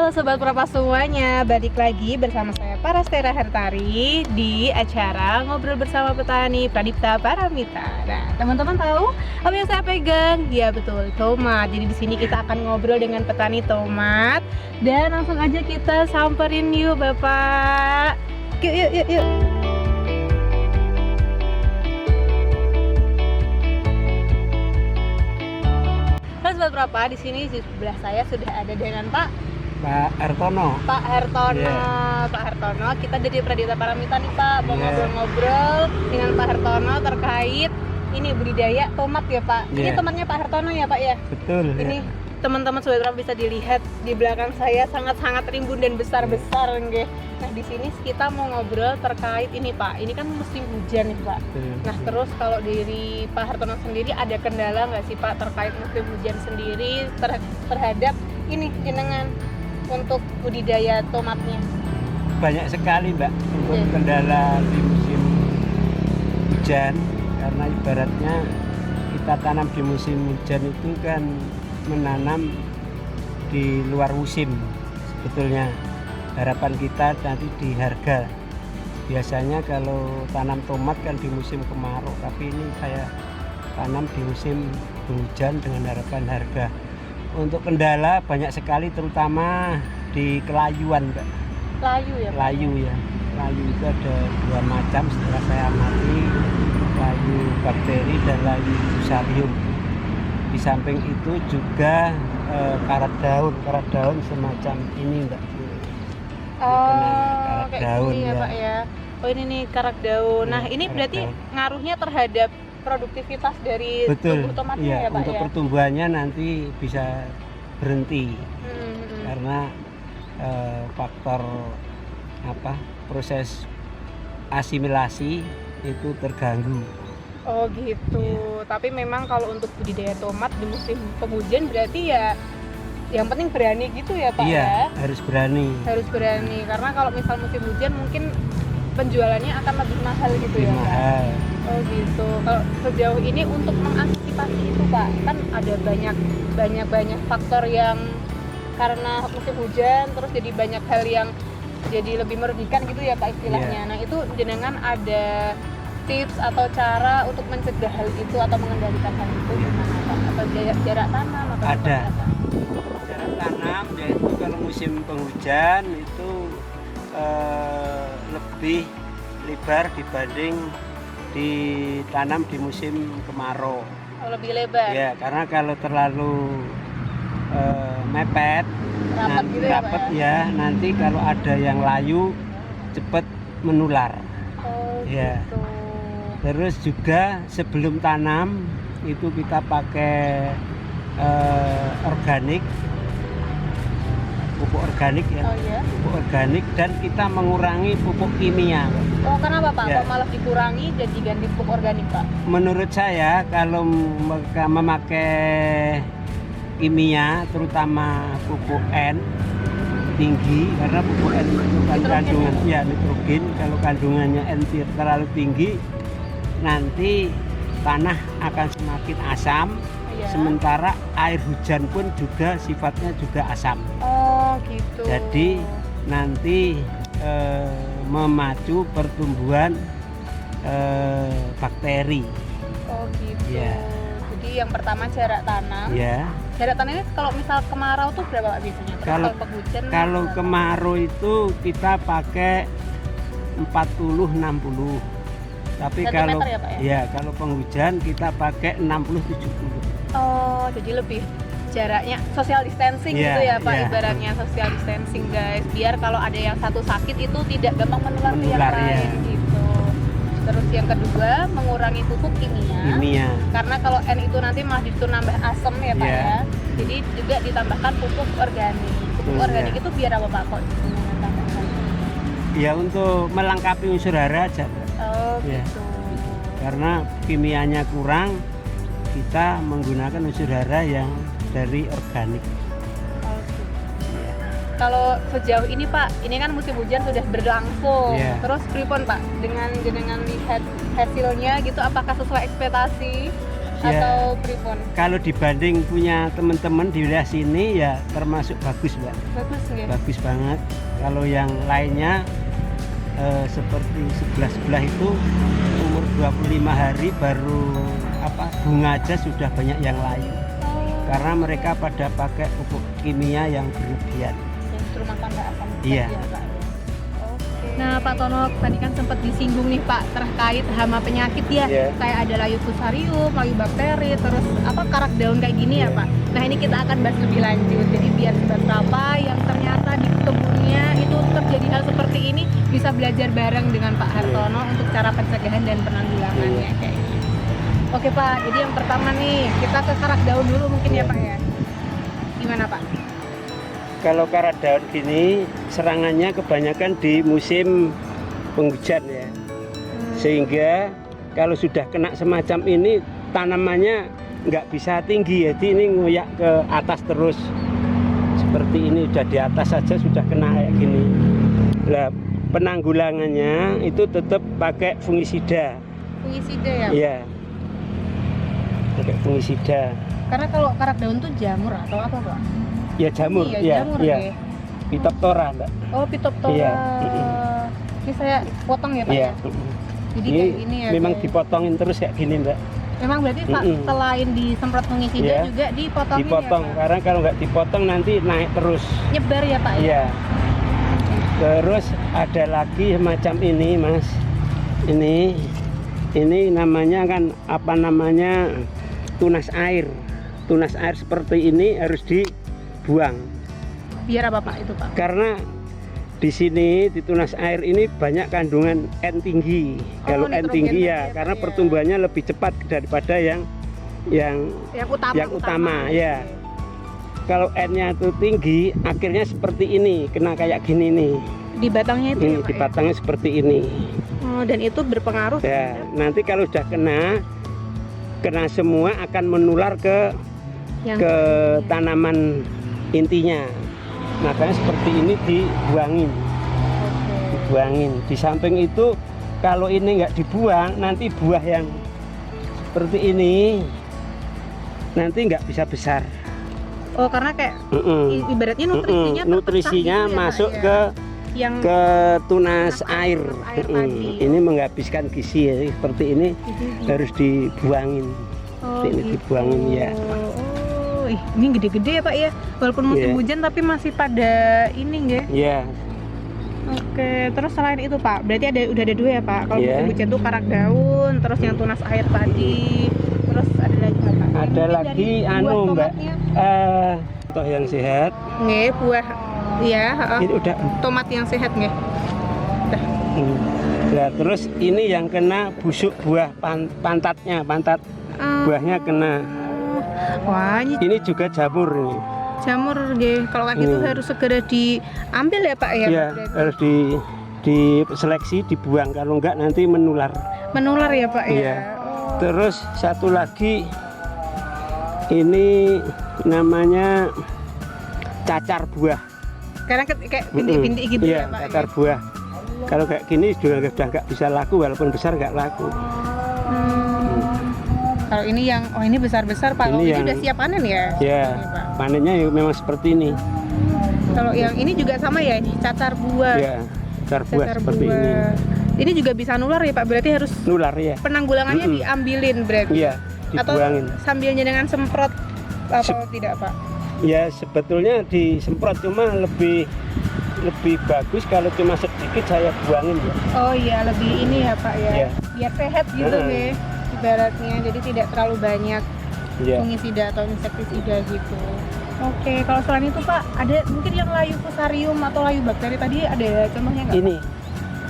Halo Sobat Prapas semuanya, balik lagi bersama saya Parastera Hertari di acara Ngobrol Bersama Petani Pradipta Paramita. Nah, teman-teman tahu apa yang saya pegang? Ya betul, tomat. Jadi di sini kita akan ngobrol dengan petani tomat dan langsung aja kita samperin yuk Bapak. Yuk. Halo Sobat Prapas, di sini di sebelah saya sudah ada dengan Pak Hartono. Pak Hartono, Yeah. Pak Hartono, kita dari Pradipta Paramita nih Pak, mau Yeah. ngobrol-ngobrol dengan Pak Hartono terkait ini budidaya tomat ya Pak. Ini Yeah. tomatnya Pak Hartono ya Pak ya. Betul. Ini Ya. teman-teman Sobat Prapas bisa dilihat di belakang saya sangat-sangat rimbun dan besar-besar nggih. Nah di sini kita mau ngobrol terkait ini Pak. Ini kan musim hujan nih Pak. Betul. Nah terus kalau dari Pak Hartono sendiri ada kendala nggak sih Pak terkait musim hujan sendiri terhadap ini jenengan untuk budidaya tomatnya? Banyak sekali Mbak untuk Yeah. kendala di musim hujan, karena ibaratnya kita tanam di musim hujan itu kan menanam di luar musim. Sebetulnya harapan kita nanti di harga. Biasanya kalau tanam tomat kan di musim kemarau, tapi ini saya tanam di musim hujan dengan harapan harga. Untuk kendala banyak sekali, terutama di kelayuan Mbak. Layu ya Pak? Layu ya, layu itu ada dua macam setelah saya amati, layu bakteri dan layu fusarium. Di samping itu juga karat daun semacam ini Mbak. Karat Kayak daun gini ya ya. Pak ya. Oh ini nih karak daun. Nah Ya, ini karak berarti daun. ngaruhnya terhadap produktivitas dari Betul. tubuh tomatnya Iya, ya Pak untuk ya. pertumbuhannya nanti bisa berhenti Hmm. karena faktor proses asimilasi itu terganggu. Oh gitu. Tapi memang kalau untuk budidaya tomat di musim penghujan berarti ya yang penting berani gitu ya Pak Iya, ya. harus berani. Harus berani karena kalau misal musim hujan mungkin penjualannya akan lebih mahal gitu Lebih ya Pak. mahal. Oh gitu. Kalau sejauh ini untuk mengantisipasi itu Pak, kan ada banyak faktor yang karena musim hujan terus jadi banyak hal yang jadi lebih merugikan gitu ya Pak istilahnya. Iya. Nah itu jenengan ada tips atau cara untuk mencegah hal itu atau mengendalikan hal itu gimana Pak? Atau jarak tanam atau Ada. seperti apa? Jarak tanam yaitu kalau musim penghujan itu lebih lebar dibanding ditanam di musim kemarau. Oh, lebih lebar. Ya, karena kalau terlalu mepet, Rapat gitu ya Pak rapet ya? ya, nanti kalau ada yang layu cepat menular. Oh Ya. gitu. Terus juga sebelum tanam itu kita pakai organik, pupuk organik ya, Oh iya. pupuk organik, dan kita mengurangi pupuk kimia. Oh kenapa Pak? Ya. Kok malah dikurangi dan diganti pupuk organik Pak? Menurut saya kalau memakai kimia, terutama pupuk N tinggi, karena pupuk N itu kan Nitrogen kandungan ya nitrogen, kalau kandungannya N terlalu tinggi nanti tanah akan semakin asam. Iya. Sementara air hujan pun juga sifatnya juga asam. Oh gitu. Jadi nanti memacu pertumbuhan bakteri. Oh gitu. Ya. Jadi yang pertama jarak tanam. Ya. Jarak tanam ini kalau misal kemarau tuh berapa Pak biasanya? Terus Kalau- penghujan Kalau berapa? kemarau itu kita pakai 40-60. Tapi Sentimeter kalau ya, Pak, ya? kalau penghujan kita pakai 60-70. Oh jadi lebih jaraknya social distancing Iya, gitu ya Pak, iya. ibaratnya social distancing guys, biar kalau ada yang satu sakit itu tidak gampang menular ke yang Menular, lain iya. gitu. Terus yang kedua mengurangi pupuk kimia. Kimia. Karena kalau N itu nanti malah itu nambah asam ya Pak Iya. ya. Jadi juga ditambahkan pupuk organik. Pupuk Betul, organik iya. itu biar apa Pak kok ditambahkan? Ya untuk melengkapi unsur hara aja, Mbak. Oh Iya. gitu. Karena kimianya kurang, kita menggunakan unsur hara yang dari organik. Oh, gitu. Kalau sejauh ini Pak, ini kan musim hujan sudah berlangsung. Iya. Terus pripun Pak dengan jenengan lihat hasilnya gitu, apakah sesuai ekspektasi? Ya. atau pripun? Kalau dibanding punya teman-teman di wilayah sini ya termasuk bagus, Mbak. Bagus nggih. Bagus banget. Kalau yang lainnya seperti sebelah-sebelah itu umur 25 hari baru bunga aja sudah banyak yang layu. Karena mereka pada pakai pupuk kimia yang berlebihan. Justru makan nggak akan Iya. ya, Pak. Oke. Nah, Pak Tono tadi kan sempat disinggung nih Pak terkait hama penyakit ya. Iya. Kayak ada layu fusarium, layu bakteri, terus karak daun kayak gini ya Iya. Pak. Nah, ini kita akan bahas lebih lanjut. Jadi biar sobat apa yang ternyata di kebunnya itu terjadi hal seperti ini bisa belajar bareng dengan Pak Hartono untuk cara pencegahan dan penanggulangannya kayak gitu. Oke Pak, jadi yang pertama nih kita ke karak daun dulu mungkin ya Pak ya. Gimana Pak? Kalau karat daun gini serangannya kebanyakan di musim penghujan ya. Sehingga kalau sudah kena semacam ini tanamannya nggak bisa tinggi, jadi ini ngoyak ke atas terus. Seperti ini udah di atas saja sudah kena kayak gini. Nah, penanggulangannya itu tetap pakai fungisida. Fungisida ya? Iya. Pakai fungisida. Karena kalau karak daun tuh jamur atau apa Pak? Ya jamur, Iya, ya, jamur ya. deh. Phytophthora, Mbak. Oh, Phytophthora. Iya. Ini saya potong ya Pak Iya. ya? Jadi Ini kayak gini ya. memang guys. dipotongin terus kayak gini, Mbak. Memang berarti Pak selain disemprot fungisida Iya. juga dipotongin Dipotong, ya Pak? karena kalau nggak dipotong nanti naik terus. Nyebar ya Pak ya? Iya. Terus ada lagi semacam ini, Mas. Ini namanya kan tunas air. Tunas air seperti ini harus dibuang. Biar apa Pak itu Pak? Karena di sini di tunas air ini banyak kandungan N tinggi. Kalau N nitrogen tinggi tadi ya, Pak, karena ya. pertumbuhannya lebih cepat daripada yang utama ya. Kalau N-nya itu tinggi, akhirnya seperti ini, kena kayak gini nih. Di batangnya itu Ini ya Pak di ya? batangnya seperti ini. Oh, dan itu berpengaruh Ya, nanti kalau sudah kena semua akan menular ke yang tanaman intinya. Makanya seperti ini dibuangin. Dibuangin. Di samping itu kalau ini nggak dibuang, nanti buah yang seperti ini nanti nggak bisa besar. Oh, karena kayak ibaratnya nutrisinya nutrisinya terpecah gitu ya, Pak, masuk ya? ke yang tunas air. tadi. Ini menghabiskan gizi ya. Seperti ini harus dibuangin. Oh, Ini gitu. dibuangin ya. Oh, ini gede-gede ya Pak ya. Walaupun musim Iya. hujan tapi masih pada ini nggih. Ya, Oke, terus selain itu Pak, berarti udah ada dua ya Pak. Kalau Iya. musim hujan tuh karak daun, terus yang tunas air tadi, terus ada lagi apa? Yang ada mungkin lagi dari buah Mbak. tomatnya. Toh yang sehat. Nggih, buah ya, Ini udah. tomat yang sehat nggih. Udah. Nah, terus ini yang kena busuk buah pantatnya, pantat buahnya kena. Wah, ini Ini juga jamur ini. jamur nggih. Kalau kayak gitu harus segera diambil ya Pak ya. Iya, berarti. harus diseleksi, dibuang, kalau enggak nanti menular. Menular ya Pak ya. Iya. Oh. Terus satu lagi ini namanya cacar buah. Karena kayak bintik-bintik gitu Iya, ya Pak. cacar ya? buah. Kalau kayak gini sudah nggak bisa laku, walaupun besar nggak laku. Kalau ini ini besar-besar Pak. Kalau Ini ini yang- udah siap panen ya? Ya, Ini, Pak. panennya ya memang seperti ini. Kalau yang ini juga sama ya, ini cacar buah. Ya, cacar buah Cacar seperti ini. Ini juga bisa nular ya Pak. Berarti harus Nular ya. penanggulangannya diambilin berarti. Iya, Atau dibuangin. sambilnya dengan semprot atau tidak Pak? Ya sebetulnya disemprot, cuma lebih bagus kalau cuma sedikit saya buangin ya. Oh iya, lebih ini ya Pak ya. Iya. Biar sehat gitu Heeh. nih ibaratnya. Jadi tidak terlalu banyak Iya. fungisida atau insektisida gitu. Oke, kalau selain itu Pak, ada mungkin yang layu fusarium atau layu bakteri tadi ada contohnya nggak?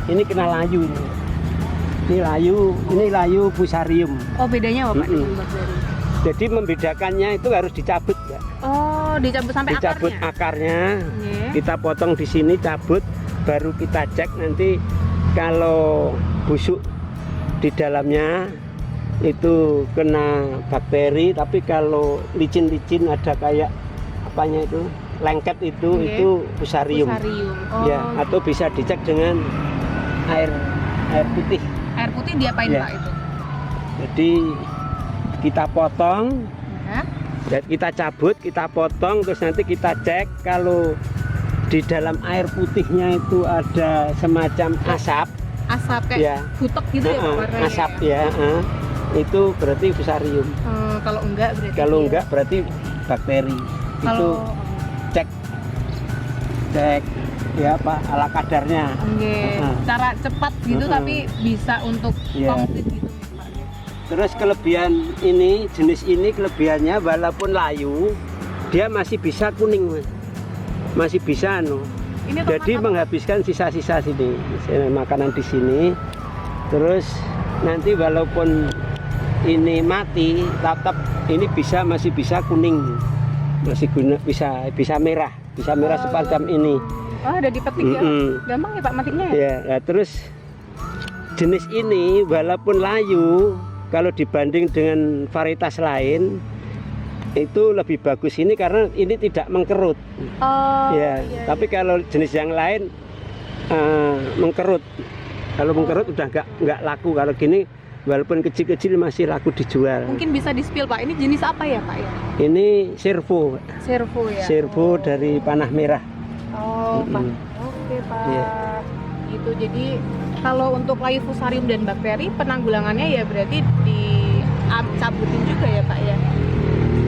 Ini kena layu ini. Ini layu fusarium. Oh, bedanya apa Pak Mm-mm. dengan bakteri? Jadi membedakannya itu harus dicabut ya. Oh, dicabut sampai Dicabut akarnya. akarnya. Iya. Kita potong di sini, cabut, baru kita cek nanti kalau busuk di dalamnya itu kena bakteri, tapi kalau licin-licin ada kayak apanya itu lengket itu Iya. itu fusarium. Fusarium. Oh, Ya, atau bisa dicek dengan air putih. air putih diapain Iya. Pak itu? Jadi kita potong, Ya. dan kita cabut, kita potong, terus nanti kita cek kalau di dalam air putihnya itu ada semacam asap, Asap kayak ya, butek gitu ya Pak warnanya. asap ya, itu berarti fusarium. Kalau enggak berarti. Kalau dia- enggak berarti bakteri. Itu Kalau cek ya Pak ala kadarnya. Oke, cara cepat gitu tapi bisa untuk Iya. komplit gitu Pak. Terus kelebihan ini, jenis ini kelebihannya walaupun layu, dia masih bisa kuning, Mas. Masih bisa Ini Jadi teman-teman, menghabiskan sisa-sisa sini, makanan di sini. Terus nanti walaupun ini mati, tetap ini masih bisa kuning. Masih bisa merah sepanjang ini. ada dipetik ya. Gampang ya Pak matinya ya? Ya, nah, terus jenis ini walaupun layu, kalau dibanding dengan varietas lain itu lebih bagus ini karena ini tidak mengkerut. Oh, Ya, iya, tapi kalau jenis yang lain mengkerut. Kalau mengkerut udah nggak laku. Kalau gini walaupun kecil-kecil masih laku dijual. Mungkin bisa di-spill Pak. Ini jenis apa ya Pak ya? Ini servo, Servo ya. servo dari panah merah. Oh, Pak. Oke, Pak. Iya. Gitu. Jadi kalau untuk layu fusarium dan bakteri penanggulangannya ya berarti dicabutin juga ya, Pak ya?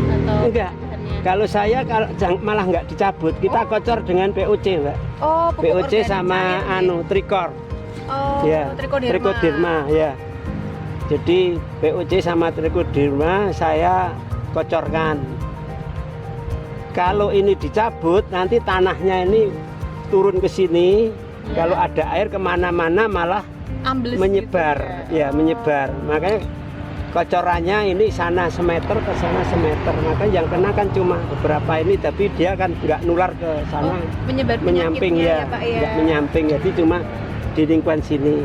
Atau Enggak. bahannya? Kalau saya malah nggak dicabut, kita kocor dengan POC, Mbak. Oh, pupuk POC organik sama cair, ya? trikor. Oh, Ya, trichoderma. trichoderma, ya. Jadi POC sama trichoderma saya kocorkan. Kalau ini dicabut, nanti tanahnya ini turun ke sini. Ya. Kalau ada air kemana-mana malah Ambles menyebar, gitu ya menyebar. Makanya kocorannya ini sana semeter ke sana semeter. Makanya yang kena kan cuma beberapa ini, tapi dia kan nggak nular ke sana, Oh, menyebar menyamping penyakitnya ya, Pak ya. nggak menyamping. Jadi cuma di lingkungan sini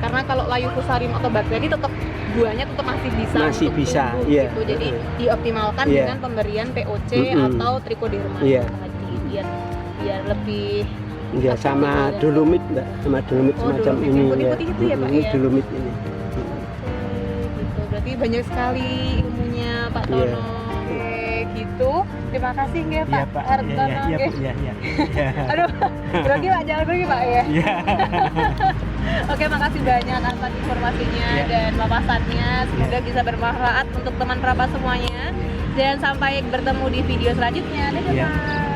Karena kalau layu fusarium atau bakteri tetap buahnya tetap masih bisa Masih untuk bisa, tumbuh iya. gitu. Jadi dioptimalkan Iya. dengan pemberian POC atau trichoderma Iya. tadi biar lebih ya, sama dolomit, Mbak, sama dolomit Oh, semacam dolomit ini yang putih-putih itu ya, Pak, ini ya? dolomit ini. gitu. Berarti banyak sekali ilmunya Pak Iya. Tono. Oke, gitu. Terima kasih nggih Pak Iya, Pak. Hartono. Iya, nggih. Bu, ya. Aduh, grogi Pak, jangan grogi Pak ya. Iya. Oke, makasih banyak atas informasinya Iya. dan wawasannya. Semoga bisa bermanfaat untuk teman perapat semuanya. Dan sampai bertemu di video selanjutnya. Dadah, Iya. Pak.